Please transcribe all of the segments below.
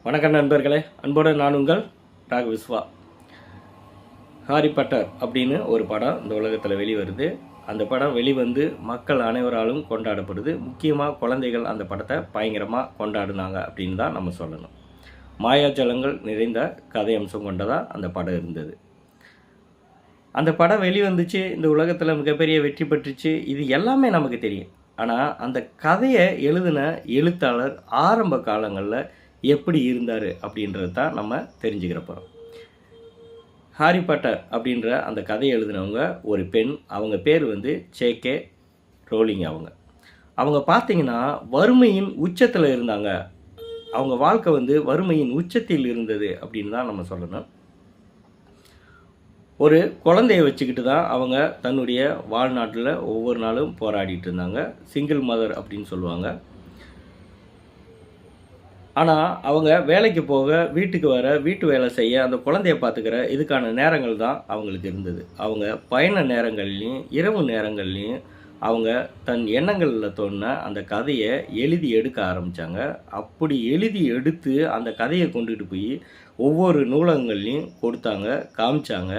வணக்கம் நண்பர்களே, அன்போடு நான் உங்கள் விஸ்வா. ஹாரி பாட்டர் அப்படின்னு ஒரு படம் இந்த உலகத்தில் வெளிவருது. அந்த படம் வெளிவந்து மக்கள் அனைவராலும் கொண்டாடப்படுது. முக்கியமாக குழந்தைகள் அந்த படத்தை பயங்கரமாக கொண்டாடினாங்க அப்படின்னு தான் நம்ம சொல்லணும். மாயாஜலங்கள் நிறைந்த கதை அம்சம் கொண்டதாக அந்த படம் இருந்தது. அந்த படம் வெளிவந்துச்சு, இந்த உலகத்தில் மிகப்பெரிய வெற்றி பெற்றுச்சு, இது எல்லாமே நமக்கு தெரியும். ஆனால் அந்த கதையை எழுதின எழுத்தாளர் ஆரம்ப காலங்களில் எப்படி இருந்தார் அப்படின்றது தான் நம்ம தெரிஞ்சுக்கிற போகிறோம். ஹாரி பாட்டர் அப்படின்ற அந்த கதையை எழுதினவங்க ஒரு பெண். அவங்க பேர் ஜே.கே. ரோலிங். அவங்க பார்த்தீங்கன்னா வறுமையின் உச்சத்தில் இருந்தாங்க. அவங்க வாழ்க்கை வறுமையின் உச்சத்தில் இருந்தது அப்படின்னு தான் நம்ம சொல்லணும். ஒரு குழந்தைய வச்சுக்கிட்டு தான் அவங்க தன்னுடைய வாழ்நாட்டில் ஒவ்வொரு நாளும் போராடிட்டு இருந்தாங்க. சிங்கிள் மதர் அப்படின்னு சொல்லுவாங்க. ஆனால் அவங்க வேலைக்கு போக, வீட்டுக்கு வர, வீட்டு வேலை செய்ய, அந்த குழந்தைய பார்த்துக்கிற இதுக்கான நேரங்கள் தான் அவங்களுக்கு இருந்தது. அவங்க பயண நேரங்கள்லேயும் இரவு நேரங்கள்லேயும் அவங்க தன் எண்ணங்களில் தோணுன அந்த கதையை எழுதி எடுக்க ஆரம்பித்தாங்க. அப்படி எழுதி எடுத்து அந்த கதையை கொண்டுகிட்டு போய் ஒவ்வொரு நூலகங்கள்லேயும் கொடுத்தாங்க, காமிச்சாங்க.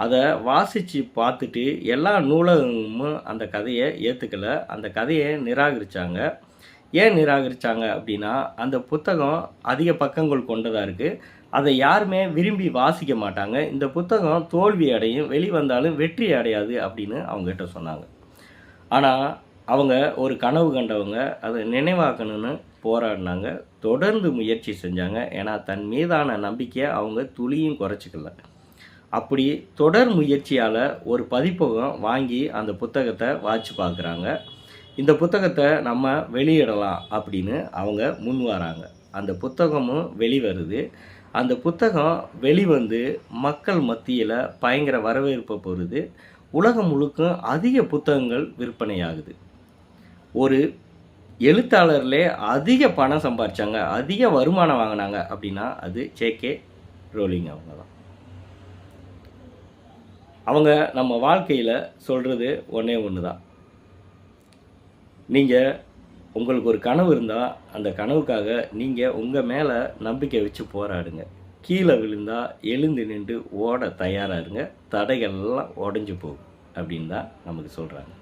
அதை வாசித்து பார்த்துட்டு எல்லா நூலகமும் அந்த கதையை ஏற்றுக்கலை, அந்த கதையை நிராகரித்தாங்க. ஏன் நிராகரித்தாங்க அப்படின்னா, அந்த புத்தகம் அதிக பக்கங்கள் கொண்டதாக இருக்குது. அதை யாருமே விரும்பி வாசிக்க மாட்டாங்க. இந்த புத்தகம் தோல்வி அடையும், வெளிவந்தாலும் வெற்றி அடையாது அப்படின்னு அவங்ககிட்ட சொன்னாங்க. ஆனால் அவங்க ஒரு கனவு கண்டவங்க, அதை நினைவாக்கணும்னு போராடினாங்க, தொடர்ந்து முயற்சி செஞ்சாங்க. ஏன்னா தன் மீதான நம்பிக்கையை அவங்க துளியும் குறைச்சிக்கல. அப்படி தொடர் முயற்சியால் ஒரு பதிப்பகம் வாங்கி அந்த புத்தகத்தை வாசித்து பார்க்குறாங்க. இந்த புத்தகத்தை நம்ம வெளியிடலாம் அப்படின்னு அவங்க முன் வராங்க. அந்த புத்தகமும் வெளிவருது. அந்த புத்தகம் வெளிவந்து மக்கள் மத்தியில் பயங்கர வரவேற்பை பெறுது. உலகம் முழுக்க அதிக புத்தகங்கள் விற்பனையாகுது. ஒரு எழுத்தாளர்லே அதிக பணம் சம்பாதிச்சாங்க, அதிக வருமானம் வாங்கினாங்க அப்படின்னா அது ஜே.கே. ரோலிங் அவங்க தான். அவங்க நம்ம வாழ்க்கையில் சொல்கிறது ஒன்றே ஒன்று தான். நீங்கள் உங்களுக்கு ஒரு கனவு இருந்தால் அந்த கனவுக்காக நீங்கள் உங்கள் மேலே நம்பிக்கை வச்சு போராடுங்க. கீழே விழுந்தால் எழுந்து நின்று ஓட தயாராக இருங்க. தடைகள்லாம் உடஞ்சி போகும் அப்படின்னு தான் நமக்கு சொல்கிறாங்க.